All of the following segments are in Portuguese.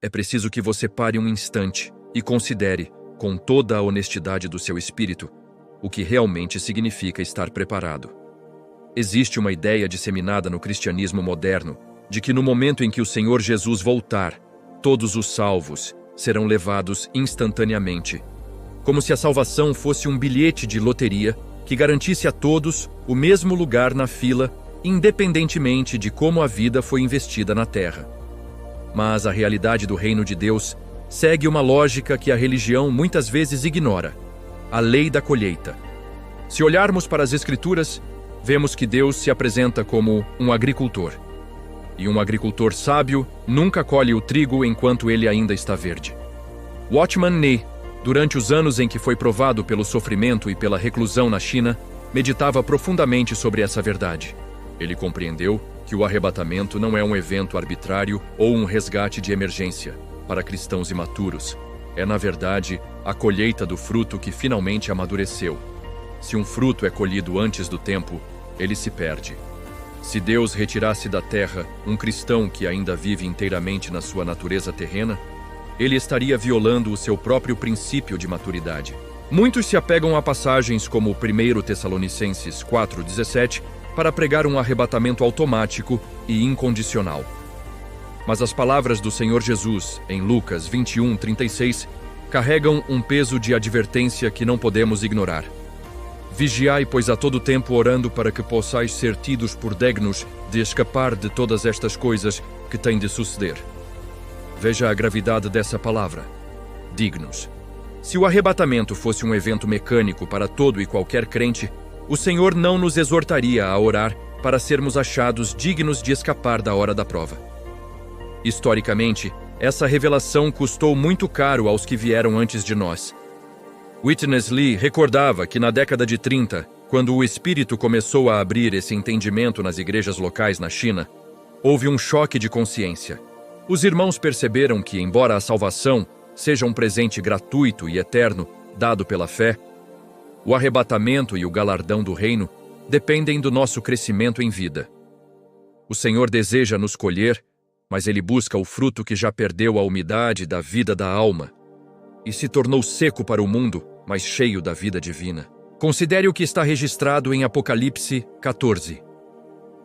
é preciso que você pare um instante e considere, com toda a honestidade do seu espírito, o que realmente significa estar preparado. Existe uma ideia disseminada no cristianismo moderno de que no momento em que o Senhor Jesus voltar, todos os salvos serão levados instantaneamente, como se a salvação fosse um bilhete de loteria que garantisse a todos o mesmo lugar na fila, independentemente de como a vida foi investida na terra. Mas a realidade do reino de Deus segue uma lógica que a religião muitas vezes ignora: a lei da colheita. Se olharmos para as Escrituras, vemos que Deus se apresenta como um agricultor. E um agricultor sábio nunca colhe o trigo enquanto ele ainda está verde. Watchman Nee, durante os anos em que foi provado pelo sofrimento e pela reclusão na China, meditava profundamente sobre essa verdade. Ele compreendeu que o arrebatamento não é um evento arbitrário ou um resgate de emergência para cristãos imaturos. É, na verdade, a colheita do fruto que finalmente amadureceu. Se um fruto é colhido antes do tempo, ele se perde. Se Deus retirasse da terra um cristão que ainda vive inteiramente na sua natureza terrena, ele estaria violando o seu próprio princípio de maturidade. Muitos se apegam a passagens como 1 Tessalonicenses 4,17 para pregar um arrebatamento automático e incondicional. Mas as palavras do Senhor Jesus, em Lucas 21:36, carregam um peso de advertência que não podemos ignorar. Vigiai, pois, a todo tempo orando para que possais ser tidos por dignos de escapar de todas estas coisas que têm de suceder. Veja a gravidade dessa palavra. Dignos. Se o arrebatamento fosse um evento mecânico para todo e qualquer crente, o Senhor não nos exortaria a orar para sermos achados dignos de escapar da hora da prova. Historicamente, essa revelação custou muito caro aos que vieram antes de nós. Witness Lee recordava que na década de 30, quando o Espírito começou a abrir esse entendimento nas igrejas locais na China, houve um choque de consciência. Os irmãos perceberam que, embora a salvação seja um presente gratuito e eterno dado pela fé, o arrebatamento e o galardão do reino dependem do nosso crescimento em vida. O Senhor deseja nos colher, mas Ele busca o fruto que já perdeu a umidade da vida da alma e se tornou seco para o mundo, mas cheio da vida divina. Considere o que está registrado em Apocalipse 14.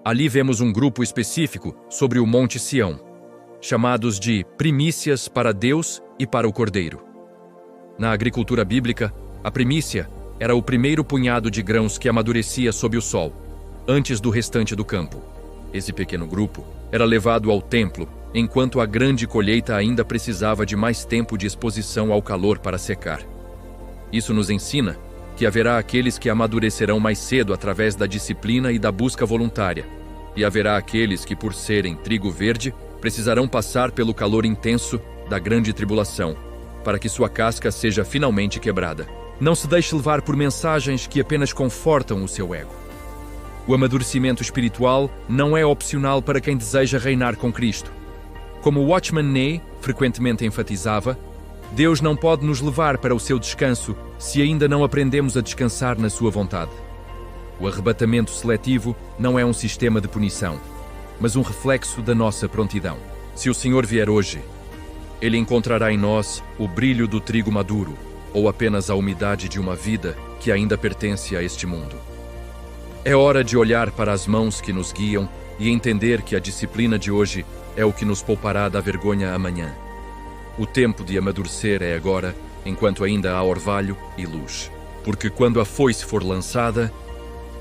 Ali vemos um grupo específico sobre o Monte Sião, chamados de primícias para Deus e para o Cordeiro. Na agricultura bíblica, a primícia era o primeiro punhado de grãos que amadurecia sob o sol, antes do restante do campo. Esse pequeno grupo era levado ao templo, enquanto a grande colheita ainda precisava de mais tempo de exposição ao calor para secar. Isso nos ensina que haverá aqueles que amadurecerão mais cedo através da disciplina e da busca voluntária, e haverá aqueles que, por serem trigo verde, precisarão passar pelo calor intenso da grande tribulação, para que sua casca seja finalmente quebrada. Não se deixe levar por mensagens que apenas confortam o seu ego. O amadurecimento espiritual não é opcional para quem deseja reinar com Cristo. Como Watchman Nee frequentemente enfatizava, Deus não pode nos levar para o seu descanso se ainda não aprendemos a descansar na sua vontade. O arrebatamento seletivo não é um sistema de punição, mas um reflexo da nossa prontidão. Se o Senhor vier hoje, Ele encontrará em nós o brilho do trigo maduro ou apenas a umidade de uma vida que ainda pertence a este mundo. É hora de olhar para as mãos que nos guiam e entender que a disciplina de hoje é o que nos poupará da vergonha amanhã. O tempo de amadurecer é agora, enquanto ainda há orvalho e luz. Porque quando a foice for lançada,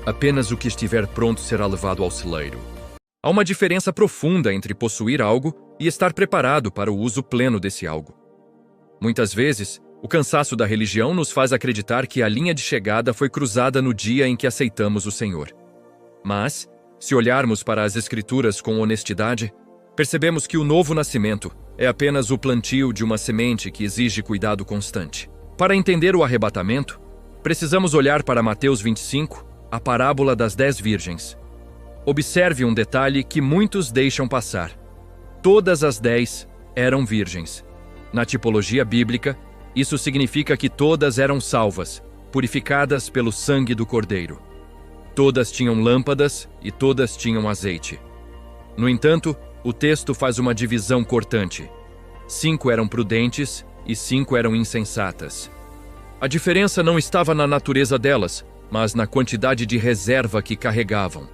apenas o que estiver pronto será levado ao celeiro. Há uma diferença profunda entre possuir algo e estar preparado para o uso pleno desse algo. Muitas vezes, o cansaço da religião nos faz acreditar que a linha de chegada foi cruzada no dia em que aceitamos o Senhor. Mas, se olharmos para as Escrituras com honestidade, percebemos que o novo nascimento é apenas o plantio de uma semente que exige cuidado constante. Para entender o arrebatamento, precisamos olhar para Mateus 25, a parábola das 10 virgens. Observe um detalhe que muitos deixam passar. Todas as 10 eram virgens. Na tipologia bíblica, isso significa que todas eram salvas, purificadas pelo sangue do Cordeiro. Todas tinham lâmpadas e todas tinham azeite. No entanto, o texto faz uma divisão cortante. 5 eram prudentes e 5 eram insensatas. A diferença não estava na natureza delas, mas na quantidade de reserva que carregavam.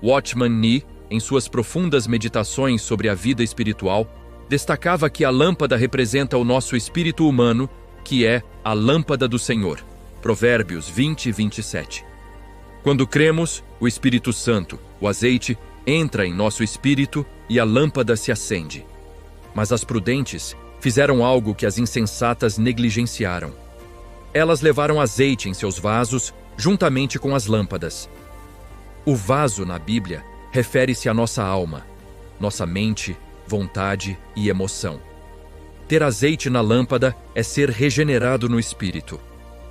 Watchman Nee, em suas profundas meditações sobre a vida espiritual, destacava que a lâmpada representa o nosso espírito humano, que é a lâmpada do Senhor. Provérbios 20 e 27. Quando cremos, o Espírito Santo, o azeite, entra em nosso espírito e a lâmpada se acende. Mas as prudentes fizeram algo que as insensatas negligenciaram. Elas levaram azeite em seus vasos, juntamente com as lâmpadas. O vaso, na Bíblia, refere-se à nossa alma, nossa mente, vontade e emoção. Ter azeite na lâmpada é ser regenerado no espírito.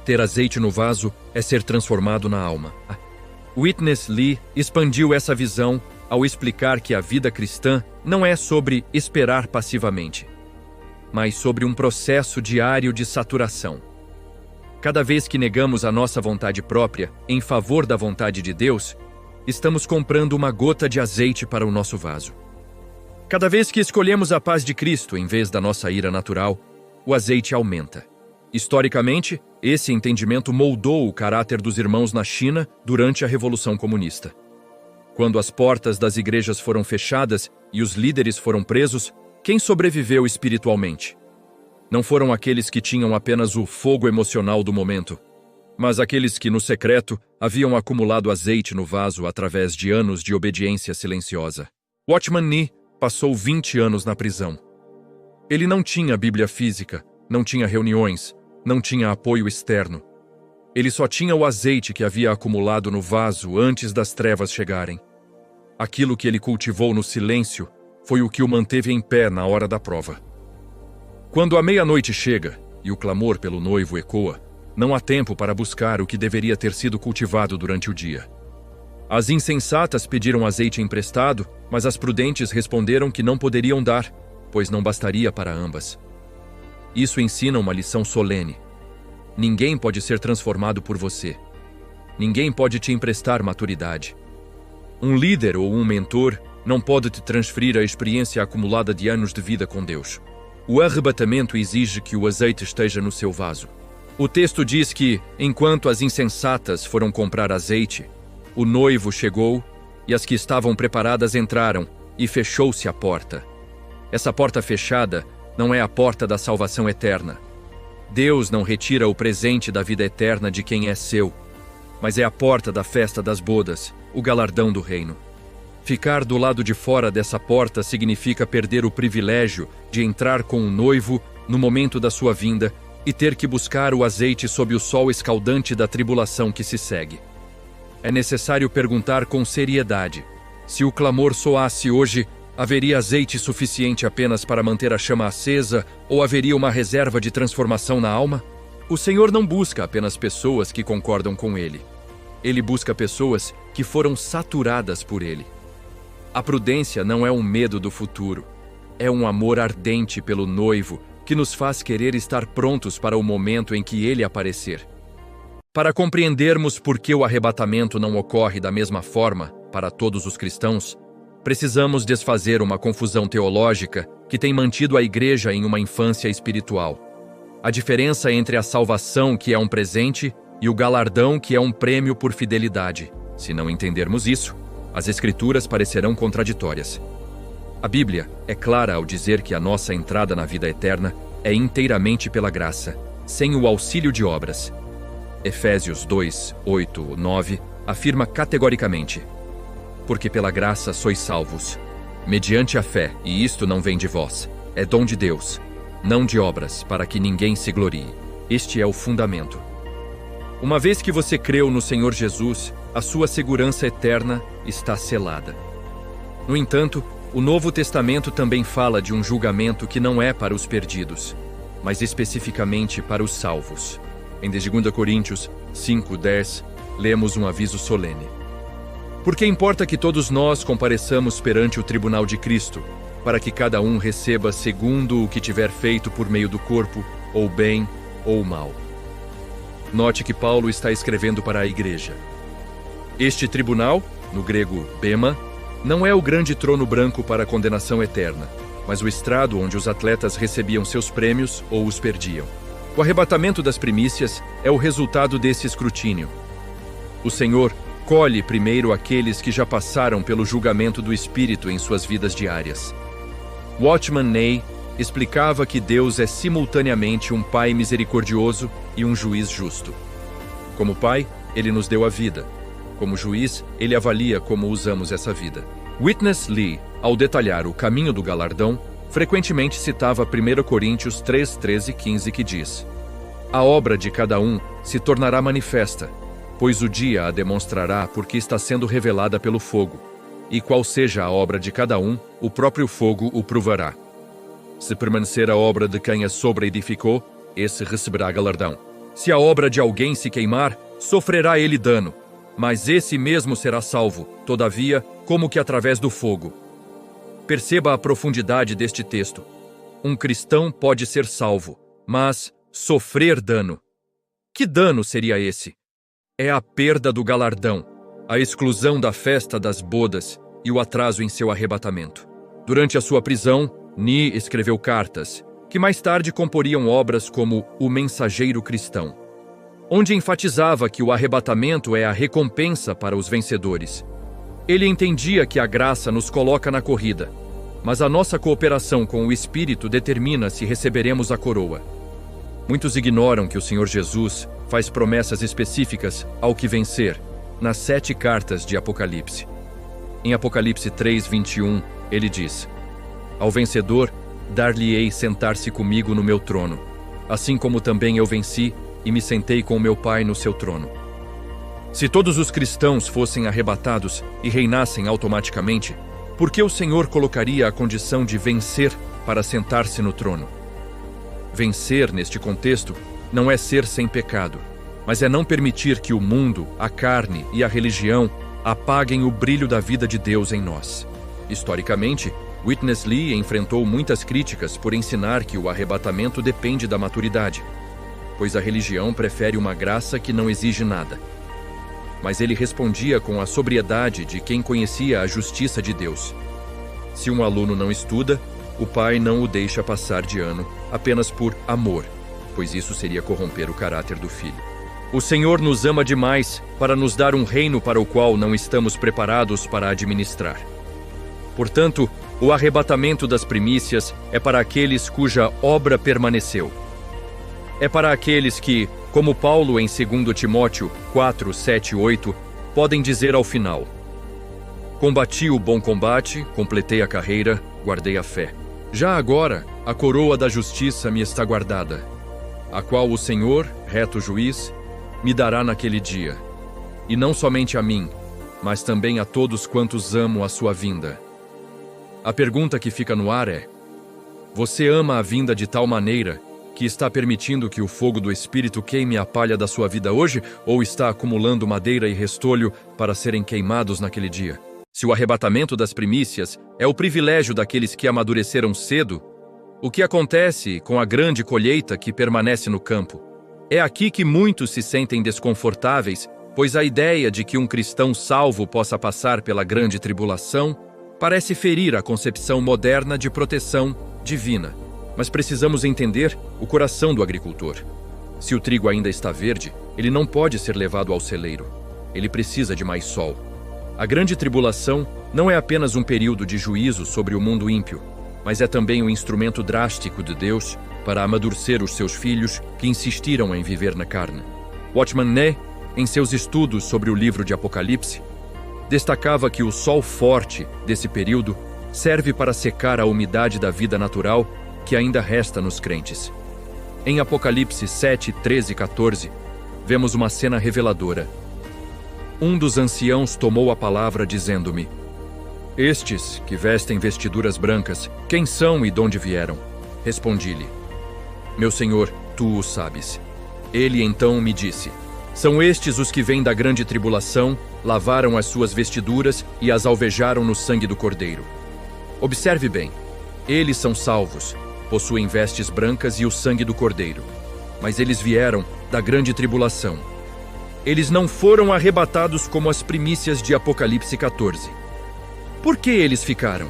Ter azeite no vaso é ser transformado na alma. Witness Lee expandiu essa visão ao explicar que a vida cristã não é sobre esperar passivamente, mas sobre um processo diário de saturação. Cada vez que negamos a nossa vontade própria em favor da vontade de Deus, estamos comprando uma gota de azeite para o nosso vaso. Cada vez que escolhemos a paz de Cristo em vez da nossa ira natural, o azeite aumenta. Historicamente, esse entendimento moldou o caráter dos irmãos na China durante a Revolução Comunista. Quando as portas das igrejas foram fechadas e os líderes foram presos, quem sobreviveu espiritualmente? Não foram aqueles que tinham apenas o fogo emocional do momento, mas aqueles que, no secreto, haviam acumulado azeite no vaso através de anos de obediência silenciosa. Watchman Nee passou 20 anos na prisão. Ele não tinha Bíblia física, não tinha reuniões, não tinha apoio externo. Ele só tinha o azeite que havia acumulado no vaso antes das trevas chegarem. Aquilo que ele cultivou no silêncio foi o que o manteve em pé na hora da prova. Quando a meia-noite chega e o clamor pelo noivo ecoa, não há tempo para buscar o que deveria ter sido cultivado durante o dia. As insensatas pediram azeite emprestado, mas as prudentes responderam que não poderiam dar, pois não bastaria para ambas. Isso ensina uma lição solene. Ninguém pode ser transformado por você. Ninguém pode te emprestar maturidade. Um líder ou um mentor não pode te transferir a experiência acumulada de anos de vida com Deus. O arrebatamento exige que o azeite esteja no seu vaso. O texto diz que, enquanto as insensatas foram comprar azeite, o noivo chegou e as que estavam preparadas entraram e fechou-se a porta. Essa porta fechada não é a porta da salvação eterna. Deus não retira o presente da vida eterna de quem é seu, mas é a porta da festa das bodas, o galardão do reino. Ficar do lado de fora dessa porta significa perder o privilégio de entrar com o noivo no momento da sua vinda e ter que buscar o azeite sob o sol escaldante da tribulação que se segue. É necessário perguntar com seriedade: se o clamor soasse hoje, haveria azeite suficiente apenas para manter a chama acesa ou haveria uma reserva de transformação na alma? O Senhor não busca apenas pessoas que concordam com Ele. Ele busca pessoas que foram saturadas por Ele. A prudência não é um medo do futuro. É um amor ardente pelo noivo que nos faz querer estar prontos para o momento em que Ele aparecer. Para compreendermos por que o arrebatamento não ocorre da mesma forma para todos os cristãos, precisamos desfazer uma confusão teológica que tem mantido a Igreja em uma infância espiritual. A diferença entre a salvação, que é um presente, e o galardão, que é um prêmio por fidelidade. Se não entendermos isso, as Escrituras parecerão contraditórias. A Bíblia é clara ao dizer que a nossa entrada na vida eterna é inteiramente pela graça, sem o auxílio de obras. Efésios 2, 8, 9 afirma categoricamente: porque pela graça sois salvos, mediante a fé, e isto não vem de vós, é dom de Deus, não de obras, para que ninguém se glorie. Este é o fundamento. Uma vez que você creu no Senhor Jesus, a sua segurança eterna está selada. No entanto, o Novo Testamento também fala de um julgamento que não é para os perdidos, mas especificamente para os salvos. Em 2 Coríntios 5:10, lemos um aviso solene. Porque importa que todos nós compareçamos perante o tribunal de Cristo, para que cada um receba segundo o que tiver feito por meio do corpo, ou bem ou mal. Note que Paulo está escrevendo para a igreja. Este tribunal, no grego bema, não é o grande trono branco para a condenação eterna, mas o estrado onde os atletas recebiam seus prêmios ou os perdiam. O arrebatamento das primícias é o resultado desse escrutínio. O Senhor colhe primeiro aqueles que já passaram pelo julgamento do Espírito em suas vidas diárias. Watchman Nee explicava que Deus é simultaneamente um Pai misericordioso e um juiz justo. Como Pai, Ele nos deu a vida. Como juiz, Ele avalia como usamos essa vida. Witness Lee, ao detalhar o caminho do galardão, frequentemente citava 1 Coríntios 3, 13 e 15, que diz: "A obra de cada um se tornará manifesta, pois o dia a demonstrará porque está sendo revelada pelo fogo. E qual seja a obra de cada um, o próprio fogo o provará. Se permanecer a obra de quem a sobreedificou, esse receberá galardão. Se a obra de alguém se queimar, sofrerá ele dano, mas esse mesmo será salvo, todavia, como que através do fogo." Perceba a profundidade deste texto. Um cristão pode ser salvo, mas sofrer dano. Que dano seria esse? É a perda do galardão, a exclusão da festa das bodas e o atraso em seu arrebatamento. Durante a sua prisão, Nee escreveu cartas, que mais tarde comporiam obras como O Mensageiro Cristão, onde enfatizava que o arrebatamento é a recompensa para os vencedores. Ele entendia que a graça nos coloca na corrida, mas a nossa cooperação com o Espírito determina se receberemos a coroa. Muitos ignoram que o Senhor Jesus faz promessas específicas ao que vencer nas 7 cartas de Apocalipse. Em Apocalipse 3, 21, ele diz: "Ao vencedor, dar-lhe-ei sentar-se comigo no meu trono, assim como também eu venci e me sentei com meu Pai no seu trono." Se todos os cristãos fossem arrebatados e reinassem automaticamente, por que o Senhor colocaria a condição de vencer para sentar-se no trono? Vencer, neste contexto, não é ser sem pecado, mas é não permitir que o mundo, a carne e a religião apaguem o brilho da vida de Deus em nós. Historicamente, Witness Lee enfrentou muitas críticas por ensinar que o arrebatamento depende da maturidade, pois a religião prefere uma graça que não exige nada. Mas ele respondia com a sobriedade de quem conhecia a justiça de Deus. Se um aluno não estuda, o pai não o deixa passar de ano apenas por amor, pois isso seria corromper o caráter do filho. O Senhor nos ama demais para nos dar um reino para o qual não estamos preparados para administrar. Portanto, o arrebatamento das primícias é para aqueles cuja obra permaneceu. É para aqueles que, como Paulo em 2 Timóteo 4, 7 e 8, podem dizer ao final: "Combati o bom combate, completei a carreira, guardei a fé. Já agora, a coroa da justiça me está guardada, a qual o Senhor, reto juiz, me dará naquele dia, e não somente a mim, mas também a todos quantos amam a sua vinda." A pergunta que fica no ar é: você ama a vinda de tal maneira que está permitindo que o fogo do Espírito queime a palha da sua vida hoje, ou está acumulando madeira e restolho para serem queimados naquele dia? Se o arrebatamento das primícias é o privilégio daqueles que amadureceram cedo, o que acontece com a grande colheita que permanece no campo? É aqui que muitos se sentem desconfortáveis, pois a ideia de que um cristão salvo possa passar pela grande tribulação parece ferir a concepção moderna de proteção divina. Mas precisamos entender o coração do agricultor. Se o trigo ainda está verde, ele não pode ser levado ao celeiro. Ele precisa de mais sol. A grande tribulação não é apenas um período de juízo sobre o mundo ímpio, mas é também um instrumento drástico de Deus para amadurecer os seus filhos que insistiram em viver na carne. Watchman Nee, em seus estudos sobre o livro de Apocalipse, destacava que o sol forte desse período serve para secar a umidade da vida natural que ainda resta nos crentes. Em Apocalipse 7, 13 e 14, vemos uma cena reveladora. Um dos anciãos tomou a palavra dizendo-me: "Estes que vestem vestiduras brancas, quem são e de onde vieram?" Respondi-lhe: "Meu senhor, tu o sabes." Ele então me disse: "São estes os que vêm da grande tribulação, lavaram as suas vestiduras e as alvejaram no sangue do Cordeiro." Observe bem, eles são salvos, possuem vestes brancas e o sangue do Cordeiro, mas eles vieram da grande tribulação. Eles não foram arrebatados como as primícias de Apocalipse 14. Por que eles ficaram?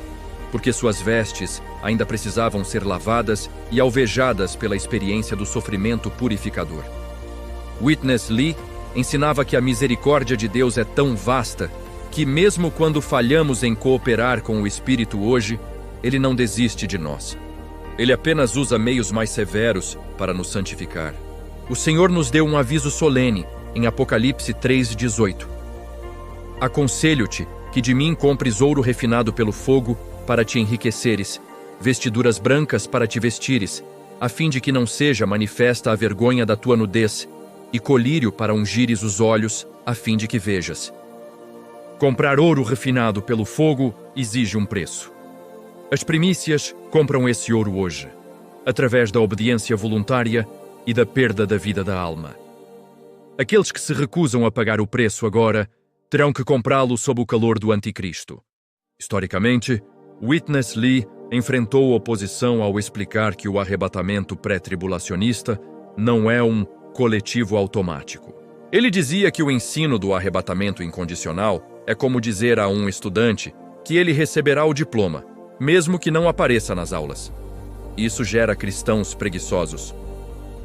Porque suas vestes ainda precisavam ser lavadas e alvejadas pela experiência do sofrimento purificador. Witness Lee ensinava que a misericórdia de Deus é tão vasta que, mesmo quando falhamos em cooperar com o Espírito hoje, Ele não desiste de nós. Ele apenas usa meios mais severos para nos santificar. O Senhor nos deu um aviso solene em Apocalipse 3:18. Aconselho-te que de mim compres ouro refinado pelo fogo para te enriqueceres, vestiduras brancas para te vestires, a fim de que não seja manifesta a vergonha da tua nudez, e colírio para ungires os olhos, a fim de que vejas. Comprar ouro refinado pelo fogo exige um preço. As primícias compram esse ouro hoje, através da obediência voluntária e da perda da vida da alma. Aqueles que se recusam a pagar o preço agora terão que comprá-lo sob o calor do anticristo. Historicamente, Witness Lee enfrentou oposição ao explicar que o arrebatamento pré-tribulacionista não é um coletivo automático. Ele dizia que o ensino do arrebatamento incondicional é como dizer a um estudante que ele receberá o diploma, mesmo que não apareça nas aulas. Isso gera cristãos preguiçosos.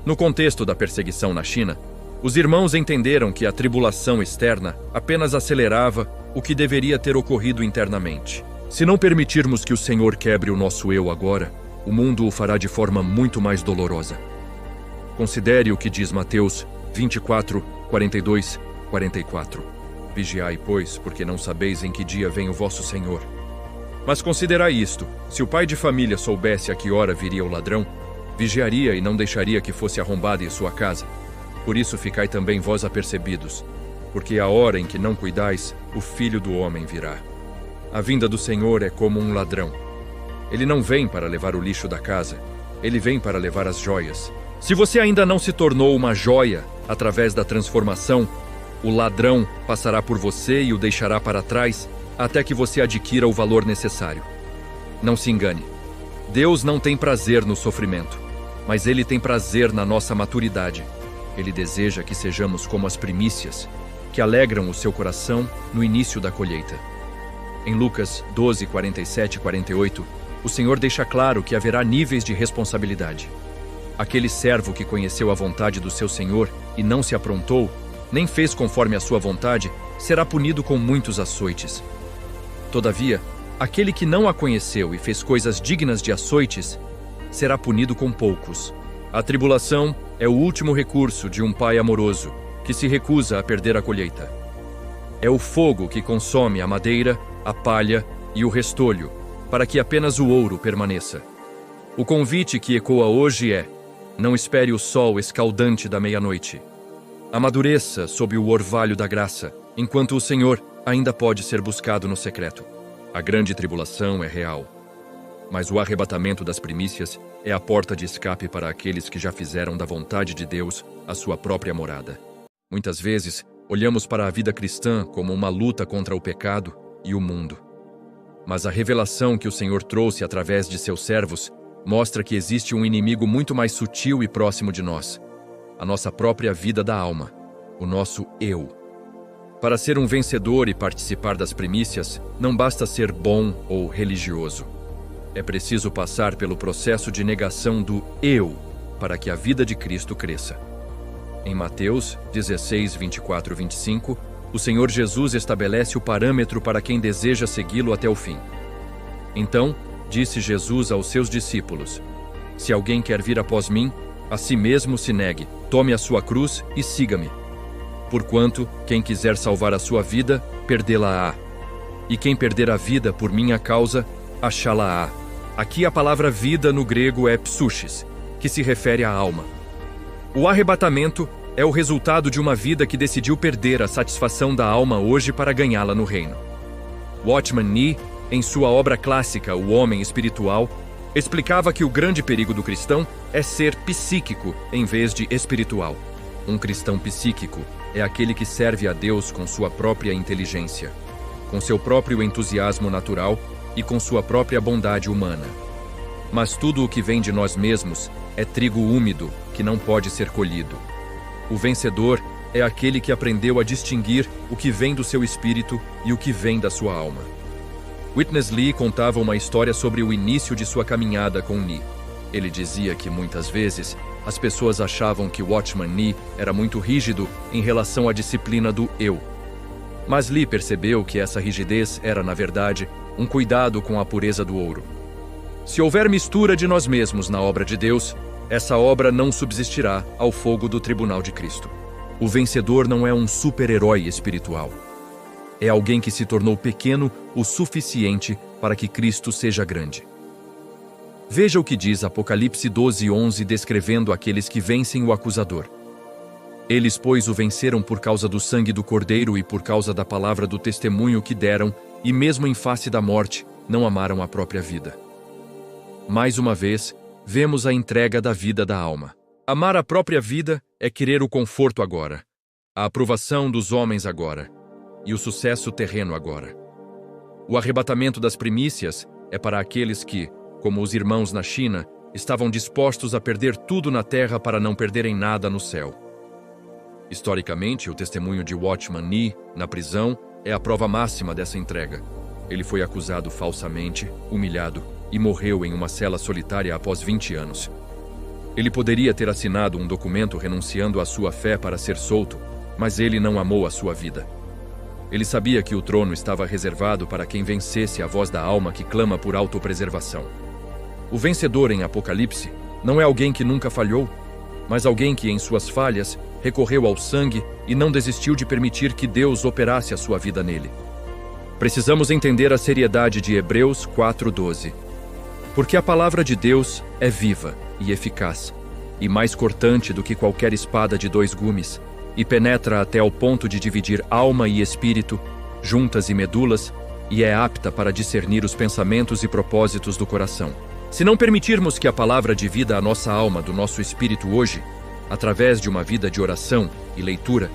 No contexto da perseguição na China, os irmãos entenderam que a tribulação externa apenas acelerava o que deveria ter ocorrido internamente. Se não permitirmos que o Senhor quebre o nosso eu agora, o mundo o fará de forma muito mais dolorosa. Considere o que diz Mateus 24, 42, 44. Vigiai, pois, porque não sabeis em que dia vem o vosso Senhor. Mas considerai isto: se o pai de família soubesse a que hora viria o ladrão, vigiaria e não deixaria que fosse arrombado em sua casa. Por isso ficai também vós apercebidos, porque a hora em que não cuidais, o Filho do Homem virá. A vinda do Senhor é como um ladrão. Ele não vem para levar o lixo da casa, ele vem para levar as joias. Se você ainda não se tornou uma joia através da transformação, o ladrão passará por você e o deixará para trás até que você adquira o valor necessário. Não se engane. Deus não tem prazer no sofrimento, mas Ele tem prazer na nossa maturidade. Ele deseja que sejamos como as primícias, que alegram o seu coração no início da colheita. Em Lucas 12, 47 e 48, o Senhor deixa claro que haverá níveis de responsabilidade. Aquele servo que conheceu a vontade do seu Senhor e não se aprontou, nem fez conforme a sua vontade, será punido com muitos açoites. Todavia, aquele que não a conheceu e fez coisas dignas de açoites, será punido com poucos. A tribulação é o último recurso de um pai amoroso que se recusa a perder a colheita. É o fogo que consome a madeira, a palha e o restolho, para que apenas o ouro permaneça. O convite que ecoa hoje é: não espere o sol escaldante da meia-noite. Amadureça sob o orvalho da graça, enquanto o Senhor ainda pode ser buscado no secreto. A grande tribulação é real, mas o arrebatamento das primícias é a porta de escape para aqueles que já fizeram da vontade de Deus a sua própria morada. Muitas vezes, olhamos para a vida cristã como uma luta contra o pecado e o mundo. Mas a revelação que o Senhor trouxe através de seus servos mostra que existe um inimigo muito mais sutil e próximo de nós: a nossa própria vida da alma, o nosso eu. Para ser um vencedor e participar das primícias, não basta ser bom ou religioso. É preciso passar pelo processo de negação do eu para que a vida de Cristo cresça. Em Mateus 16, 24 e 25, o Senhor Jesus estabelece o parâmetro para quem deseja segui-lo até o fim. Então, disse Jesus aos seus discípulos: se alguém quer vir após mim, a si mesmo se negue, tome a sua cruz e siga-me. Porquanto, quem quiser salvar a sua vida, perdê-la-á. E quem perder a vida por minha causa, achá-la-á. Aqui a palavra vida no grego é psuchis, que se refere à alma. O arrebatamento é o resultado de uma vida que decidiu perder a satisfação da alma hoje para ganhá-la no reino. Watchman Nee, em sua obra clássica O Homem Espiritual, explicava que o grande perigo do cristão é ser psíquico em vez de espiritual. Um cristão psíquico é aquele que serve a Deus com sua própria inteligência, com seu próprio entusiasmo natural e com sua própria bondade humana. Mas tudo o que vem de nós mesmos é trigo úmido que não pode ser colhido. O vencedor é aquele que aprendeu a distinguir o que vem do seu espírito e o que vem da sua alma. Witness Lee contava uma história sobre o início de sua caminhada com Ni. Ele dizia que muitas vezes as pessoas achavam que Watchman Nee era muito rígido em relação à disciplina do eu. Mas Lee percebeu que essa rigidez era, na verdade, um cuidado com a pureza do ouro. Se houver mistura de nós mesmos na obra de Deus, essa obra não subsistirá ao fogo do tribunal de Cristo. O vencedor não é um super-herói espiritual. É alguém que se tornou pequeno o suficiente para que Cristo seja grande. Veja o que diz Apocalipse 12:11, descrevendo aqueles que vencem o acusador. Eles, pois, o venceram por causa do sangue do Cordeiro e por causa da palavra do testemunho que deram, e mesmo em face da morte, não amaram a própria vida. Mais uma vez, vemos a entrega da vida da alma. Amar a própria vida é querer o conforto agora, a aprovação dos homens agora, e o sucesso terreno agora. O arrebatamento das primícias é para aqueles que, como os irmãos na China, estavam dispostos a perder tudo na terra para não perderem nada no céu. Historicamente, o testemunho de Watchman Nee, na prisão, é a prova máxima dessa entrega. Ele foi acusado falsamente, humilhado e morreu em uma cela solitária após 20 anos. Ele poderia ter assinado um documento renunciando à sua fé para ser solto, mas ele não amou a sua vida. Ele sabia que o trono estava reservado para quem vencesse a voz da alma que clama por autopreservação. O vencedor em Apocalipse não é alguém que nunca falhou, mas alguém que, em suas falhas, recorreu ao sangue e não desistiu de permitir que Deus operasse a sua vida nele. Precisamos entender a seriedade de Hebreus 4:12. Porque a palavra de Deus é viva e eficaz, e mais cortante do que qualquer espada de 2 gumes, e penetra até ao ponto de dividir alma e espírito, juntas e medulas, e é apta para discernir os pensamentos e propósitos do coração. Se não permitirmos que a palavra divida a nossa alma do nosso espírito hoje, através de uma vida de oração e leitura,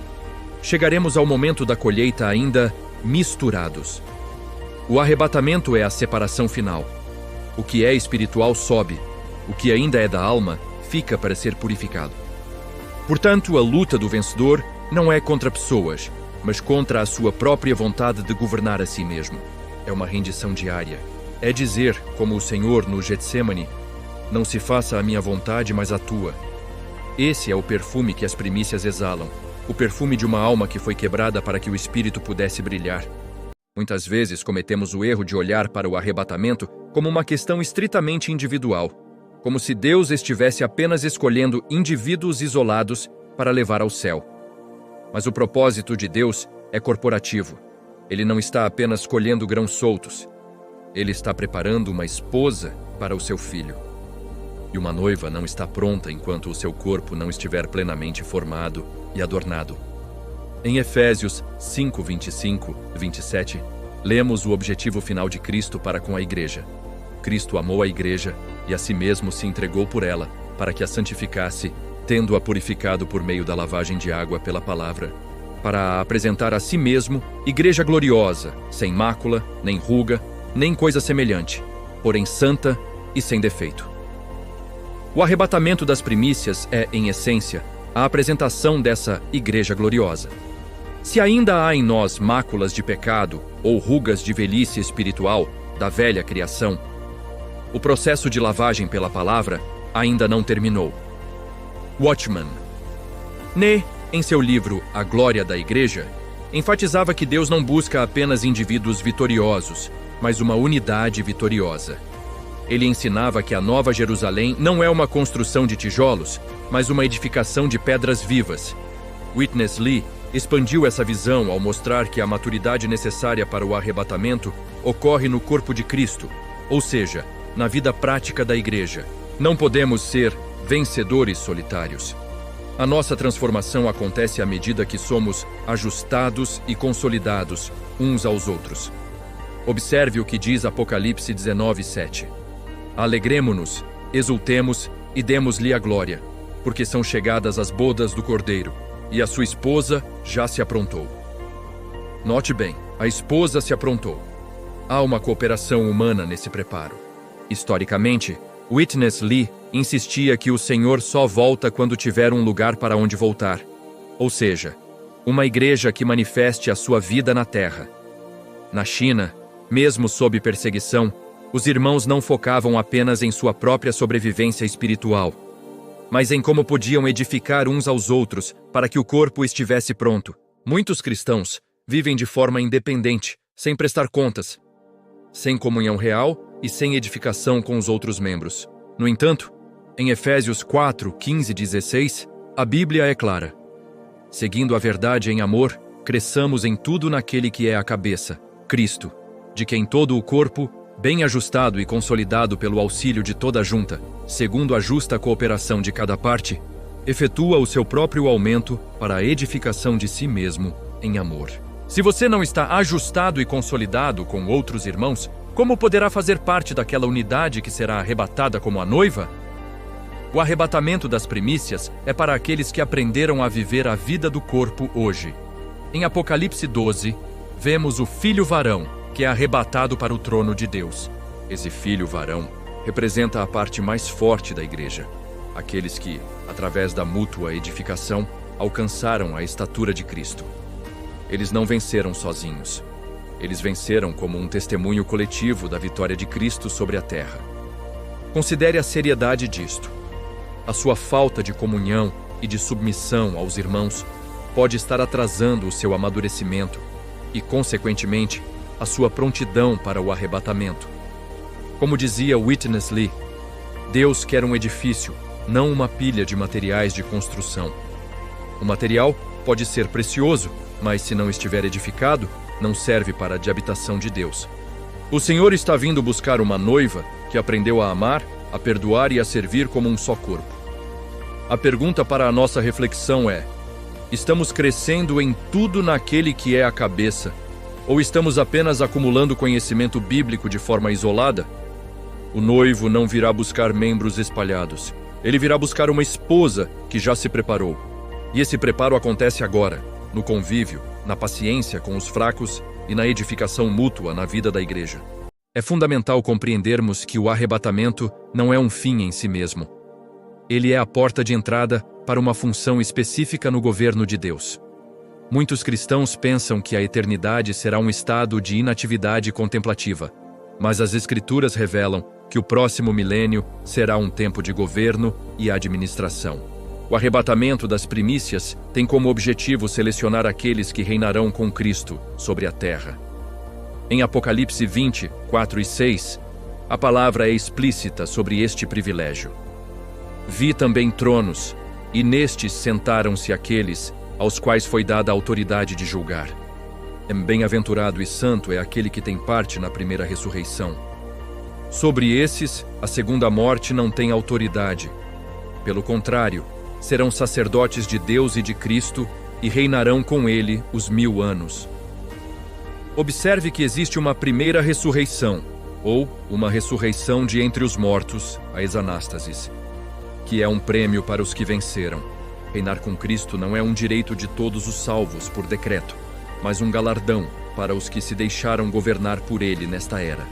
chegaremos ao momento da colheita ainda misturados. O arrebatamento é a separação final. O que é espiritual sobe, o que ainda é da alma fica para ser purificado. Portanto, a luta do vencedor não é contra pessoas, mas contra a sua própria vontade de governar a si mesmo. É uma rendição diária. É dizer, como o Senhor no Getsemane, não se faça a minha vontade, mas a tua. Esse é o perfume que as primícias exalam, o perfume de uma alma que foi quebrada para que o espírito pudesse brilhar. Muitas vezes cometemos o erro de olhar para o arrebatamento como uma questão estritamente individual, como se Deus estivesse apenas escolhendo indivíduos isolados para levar ao céu. Mas o propósito de Deus é corporativo. Ele não está apenas colhendo grãos soltos. Ele está preparando uma esposa para o seu filho. E uma noiva não está pronta enquanto o seu corpo não estiver plenamente formado e adornado. Em Efésios 5, 25, 27, lemos o objetivo final de Cristo para com a Igreja. Cristo amou a Igreja e a si mesmo se entregou por ela, para que a santificasse, tendo-a purificado por meio da lavagem de água pela palavra, para a apresentar a si mesmo Igreja gloriosa, sem mácula, nem ruga, nem coisa semelhante, porém santa e sem defeito. O arrebatamento das primícias é, em essência, a apresentação dessa Igreja gloriosa. Se ainda há em nós máculas de pecado ou rugas de velhice espiritual da velha criação, o processo de lavagem pela palavra ainda não terminou. Watchman Nee, em seu livro A Glória da Igreja, enfatizava que Deus não busca apenas indivíduos vitoriosos, mas uma unidade vitoriosa. Ele ensinava que a Nova Jerusalém não é uma construção de tijolos, mas uma edificação de pedras vivas. Witness Lee expandiu essa visão ao mostrar que a maturidade necessária para o arrebatamento ocorre no corpo de Cristo, ou seja, na vida prática da Igreja. Não podemos ser vencedores solitários. A nossa transformação acontece à medida que somos ajustados e consolidados uns aos outros. Observe o que diz Apocalipse 19:7. Alegremo-nos, exultemos e demos-lhe a glória, porque são chegadas as bodas do Cordeiro, e a sua esposa já se aprontou. Note bem, a esposa se aprontou. Há uma cooperação humana nesse preparo. Historicamente, Witness Lee insistia que o Senhor só volta quando tiver um lugar para onde voltar, ou seja, uma igreja que manifeste a sua vida na terra. Na China, Mesmo sob perseguição, os irmãos não focavam apenas em sua própria sobrevivência espiritual, mas em como podiam edificar uns aos outros para que o corpo estivesse pronto. Muitos cristãos vivem de forma independente, sem prestar contas, sem comunhão real e sem edificação com os outros membros. No entanto, em Efésios 4, 15 e 16, a Bíblia é clara. Seguindo a verdade em amor, cresçamos em tudo naquele que é a cabeça, Cristo, de quem todo o corpo, bem ajustado e consolidado pelo auxílio de toda a junta, segundo a justa cooperação de cada parte, efetua o seu próprio aumento para a edificação de si mesmo em amor. Se você não está ajustado e consolidado com outros irmãos, como poderá fazer parte daquela unidade que será arrebatada como a noiva? O arrebatamento das primícias é para aqueles que aprenderam a viver a vida do corpo hoje. Em Apocalipse 12, vemos o filho varão, que é arrebatado para o trono de Deus. Esse filho varão representa a parte mais forte da igreja, aqueles que, através da mútua edificação, alcançaram a estatura de Cristo. Eles não venceram sozinhos. Eles venceram como um testemunho coletivo da vitória de Cristo sobre a terra. Considere a seriedade disto. A sua falta de comunhão e de submissão aos irmãos pode estar atrasando o seu amadurecimento e, consequentemente, a sua prontidão para o arrebatamento. Como dizia Witness Lee, Deus quer um edifício, não uma pilha de materiais de construção. O material pode ser precioso, mas se não estiver edificado, não serve para a de habitação de Deus. O Senhor está vindo buscar uma noiva que aprendeu a amar, a perdoar e a servir como um só corpo. A pergunta para a nossa reflexão é: estamos crescendo em tudo naquele que é a cabeça, ou estamos apenas acumulando conhecimento bíblico de forma isolada? O noivo não virá buscar membros espalhados. Ele virá buscar uma esposa que já se preparou. E esse preparo acontece agora, no convívio, na paciência com os fracos e na edificação mútua na vida da igreja. É fundamental compreendermos que o arrebatamento não é um fim em si mesmo. Ele é a porta de entrada para uma função específica no governo de Deus. Muitos cristãos pensam que a eternidade será um estado de inatividade contemplativa, mas as Escrituras revelam que o próximo milênio será um tempo de governo e administração. O arrebatamento das primícias tem como objetivo selecionar aqueles que reinarão com Cristo sobre a terra. Em Apocalipse 20, 4 e 6, a palavra é explícita sobre este privilégio. Vi também tronos, e nestes sentaram-se aqueles aos quais foi dada a autoridade de julgar. Bem-aventurado e santo é aquele que tem parte na primeira ressurreição. Sobre esses, a segunda morte não tem autoridade. Pelo contrário, serão sacerdotes de Deus e de Cristo e reinarão com ele os 1000 anos. Observe que existe uma primeira ressurreição, ou uma ressurreição de entre os mortos, a exanástasis, que é um prêmio para os que venceram. Reinar com Cristo não é um direito de todos os salvos por decreto, mas um galardão para os que se deixaram governar por ele nesta era.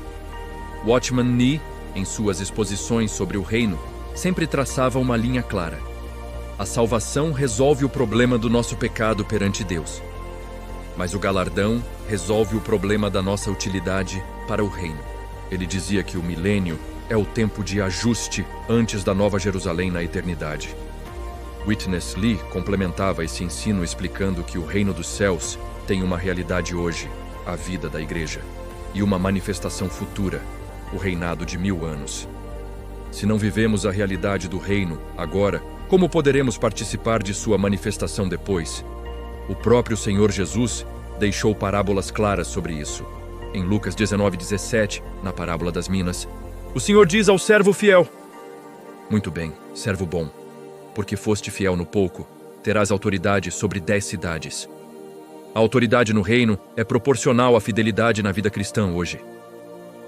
Watchman Nee, em suas exposições sobre o reino, sempre traçava uma linha clara. A salvação resolve o problema do nosso pecado perante Deus, mas o galardão resolve o problema da nossa utilidade para o reino. Ele dizia que o milênio é o tempo de ajuste antes da Nova Jerusalém na eternidade. Witness Lee complementava esse ensino explicando que o reino dos céus tem uma realidade hoje, a vida da igreja, e uma manifestação futura, o reinado de 1000 anos. Se não vivemos a realidade do reino agora, como poderemos participar de sua manifestação depois? O próprio Senhor Jesus deixou parábolas claras sobre isso. Em Lucas 19:17, na parábola das minas, o Senhor diz ao servo fiel: muito bem, servo bom, porque foste fiel no pouco, terás autoridade sobre 10 cidades. A autoridade no reino é proporcional à fidelidade na vida cristã hoje.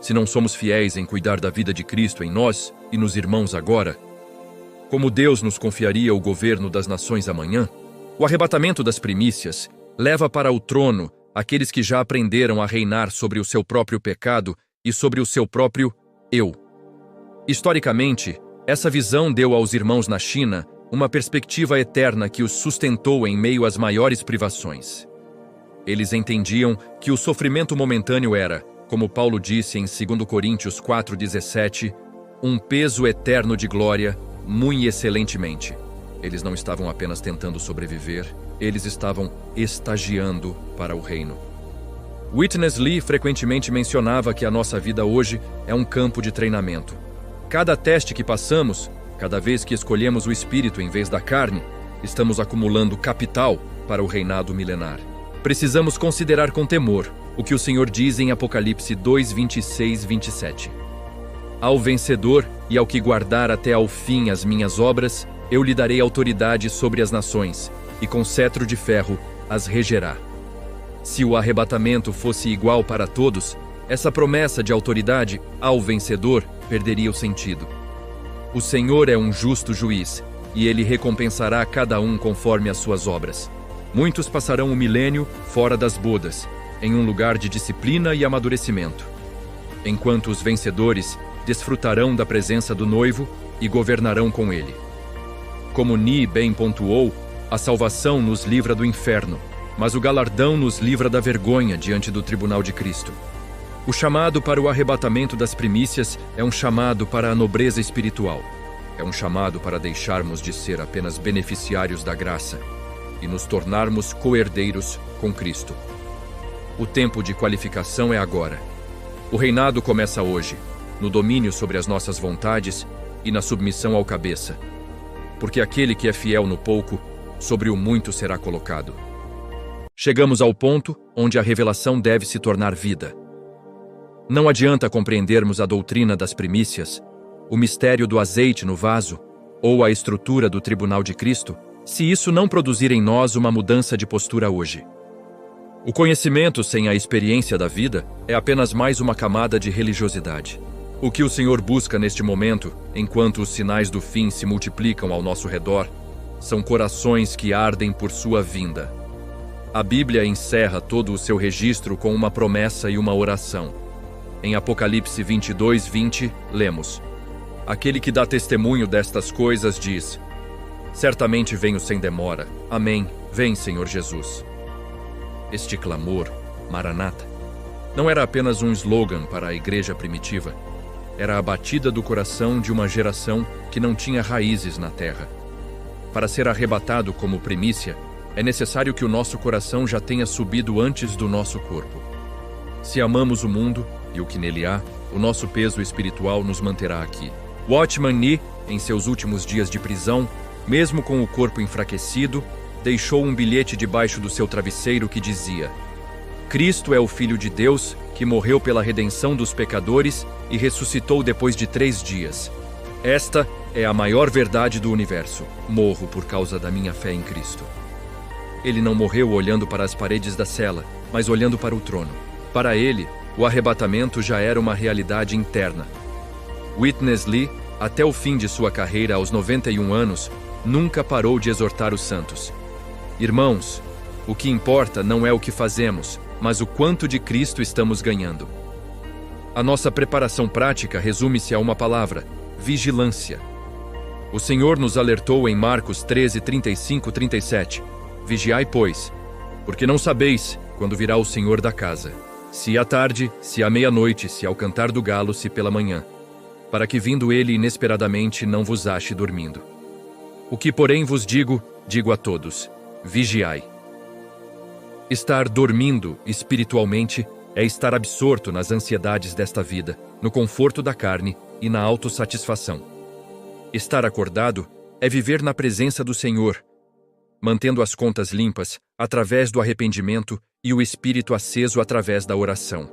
Se não somos fiéis em cuidar da vida de Cristo em nós e nos irmãos agora, como Deus nos confiaria o governo das nações amanhã? O arrebatamento das primícias leva para o trono aqueles que já aprenderam a reinar sobre o seu próprio pecado e sobre o seu próprio eu. Historicamente, essa visão deu aos irmãos na China uma perspectiva eterna que os sustentou em meio às maiores privações. Eles entendiam que o sofrimento momentâneo era, como Paulo disse em 2 Coríntios 4,17, um peso eterno de glória, muito excelentemente. Eles não estavam apenas tentando sobreviver, eles estavam estagiando para o reino. Witness Lee frequentemente mencionava que a nossa vida hoje é um campo de treinamento. Cada teste que passamos, cada vez que escolhemos o espírito em vez da carne, estamos acumulando capital para o reinado milenar. Precisamos considerar com temor o que o Senhor diz em Apocalipse 2:26-27. Ao vencedor e ao que guardar até ao fim as minhas obras, eu lhe darei autoridade sobre as nações, e com cetro de ferro as regerá. Se o arrebatamento fosse igual para todos, essa promessa de autoridade ao vencedor perderia o sentido. O Senhor é um justo juiz, e ele recompensará cada um conforme as suas obras. Muitos passarão o milênio fora das bodas, em um lugar de disciplina e amadurecimento, enquanto os vencedores desfrutarão da presença do noivo e governarão com ele. Como Ni bem pontuou, a salvação nos livra do inferno, mas o galardão nos livra da vergonha diante do tribunal de Cristo. O chamado para o arrebatamento das primícias é um chamado para a nobreza espiritual. É um chamado para deixarmos de ser apenas beneficiários da graça e nos tornarmos co-herdeiros com Cristo. O tempo de qualificação é agora. O reinado começa hoje, no domínio sobre as nossas vontades e na submissão ao cabeça. Porque aquele que é fiel no pouco, sobre o muito será colocado. Chegamos ao ponto onde a revelação deve se tornar vida. Não adianta compreendermos a doutrina das primícias, o mistério do azeite no vaso ou a estrutura do tribunal de Cristo, se isso não produzir em nós uma mudança de postura hoje. O conhecimento sem a experiência da vida é apenas mais uma camada de religiosidade. O que o Senhor busca neste momento, enquanto os sinais do fim se multiplicam ao nosso redor, são corações que ardem por sua vinda. A Bíblia encerra todo o seu registro com uma promessa e uma oração. Em Apocalipse 22:20, lemos: Aquele que dá testemunho destas coisas diz: Certamente venho sem demora. Amém. Vem, Senhor Jesus. Este clamor, Maranata, não era apenas um slogan para a igreja primitiva. Era a batida do coração de uma geração que não tinha raízes na terra. Para ser arrebatado como primícia, é necessário que o nosso coração já tenha subido antes do nosso corpo. Se amamos o mundo e o que nele há, o nosso peso espiritual nos manterá aqui. Watchman Nee, em seus últimos dias de prisão, mesmo com o corpo enfraquecido, deixou um bilhete debaixo do seu travesseiro que dizia: Cristo é o Filho de Deus, que morreu pela redenção dos pecadores e ressuscitou depois de 3 dias. Esta é a maior verdade do universo. Morro por causa da minha fé em Cristo. Ele não morreu olhando para as paredes da cela, mas olhando para o trono. Para ele, o arrebatamento já era uma realidade interna. Witness Lee, até o fim de sua carreira aos 91 anos, nunca parou de exortar os santos. Irmãos, o que importa não é o que fazemos, mas o quanto de Cristo estamos ganhando. A nossa preparação prática resume-se a uma palavra: vigilância. O Senhor nos alertou em Marcos 13:35-37. Vigiai, pois, porque não sabeis quando virá o Senhor da casa, se à tarde, se à meia-noite, se ao cantar do galo, se pela manhã, para que vindo ele inesperadamente não vos ache dormindo. O que, porém, vos digo, digo a todos: vigiai. Estar dormindo espiritualmente é estar absorto nas ansiedades desta vida, no conforto da carne e na autossatisfação. Estar acordado é viver na presença do Senhor, mantendo as contas limpas através do arrependimento e o espírito aceso através da oração.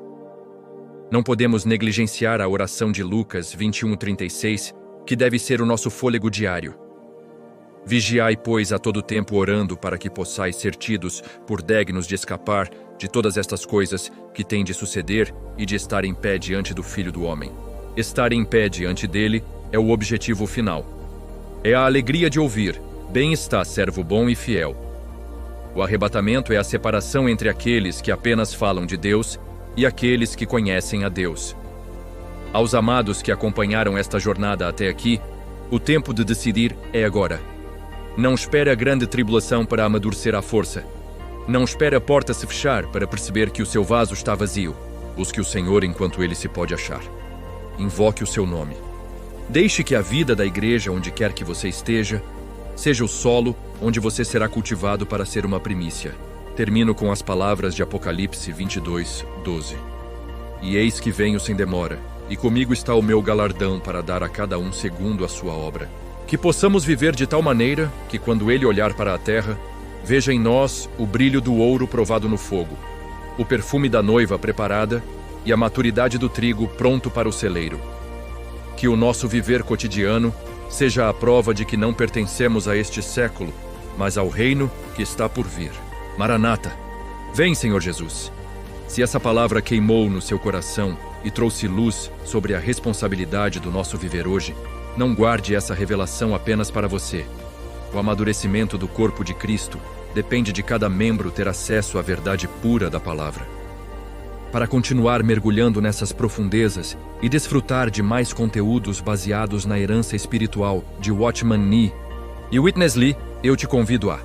Não podemos negligenciar a oração de Lucas 21:36, que deve ser o nosso fôlego diário. Vigiai, pois, a todo tempo orando para que possais ser tidos por dignos de escapar de todas estas coisas que têm de suceder e de estar em pé diante do Filho do Homem. Estar em pé diante dele é o objetivo final. É a alegria de ouvir: bem está, servo bom e fiel. O arrebatamento é a separação entre aqueles que apenas falam de Deus e aqueles que conhecem a Deus. Aos amados que acompanharam esta jornada até aqui, o tempo de decidir é agora. Não espere a grande tribulação para amadurecer à força. Não espere a porta se fechar para perceber que o seu vaso está vazio. Busque o Senhor enquanto ele se pode achar. Invoque o seu nome. Deixe que a vida da igreja, onde quer que você esteja, seja o solo onde você será cultivado para ser uma primícia. Termino com as palavras de Apocalipse 22:12. E eis que venho sem demora, e comigo está o meu galardão para dar a cada um segundo a sua obra. Que possamos viver de tal maneira que, quando ele olhar para a terra, veja em nós o brilho do ouro provado no fogo, o perfume da noiva preparada e a maturidade do trigo pronto para o celeiro. Que o nosso viver cotidiano seja a prova de que não pertencemos a este século, mas ao reino que está por vir. Maranata! Vem, Senhor Jesus! Se essa palavra queimou no seu coração e trouxe luz sobre a responsabilidade do nosso viver hoje, não guarde essa revelação apenas para você. O amadurecimento do corpo de Cristo depende de cada membro ter acesso à verdade pura da palavra. Para continuar mergulhando nessas profundezas e desfrutar de mais conteúdos baseados na herança espiritual de Watchman Nee e Witness Lee, eu te convido a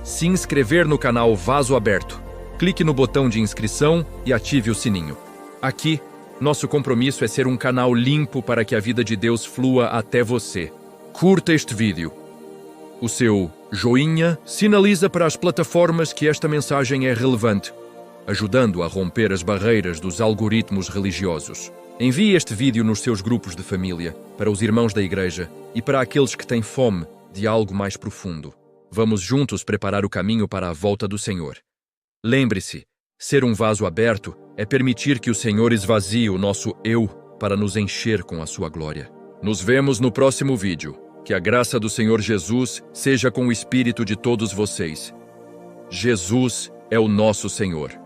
se inscrever no canal Vaso Aberto. Clique no botão de inscrição e ative o sininho. Aqui, nosso compromisso é ser um canal limpo para que a vida de Deus flua até você. Curta este vídeo. O seu joinha sinaliza para as plataformas que esta mensagem é relevante, ajudando a romper as barreiras dos algoritmos religiosos. Envie este vídeo nos seus grupos de família, para os irmãos da igreja e para aqueles que têm fome de algo mais profundo. Vamos juntos preparar o caminho para a volta do Senhor. Lembre-se, ser um vaso aberto é permitir que o Senhor esvazie o nosso eu para nos encher com a sua glória. Nos vemos no próximo vídeo. Que a graça do Senhor Jesus seja com o espírito de todos vocês. Jesus é o nosso Senhor.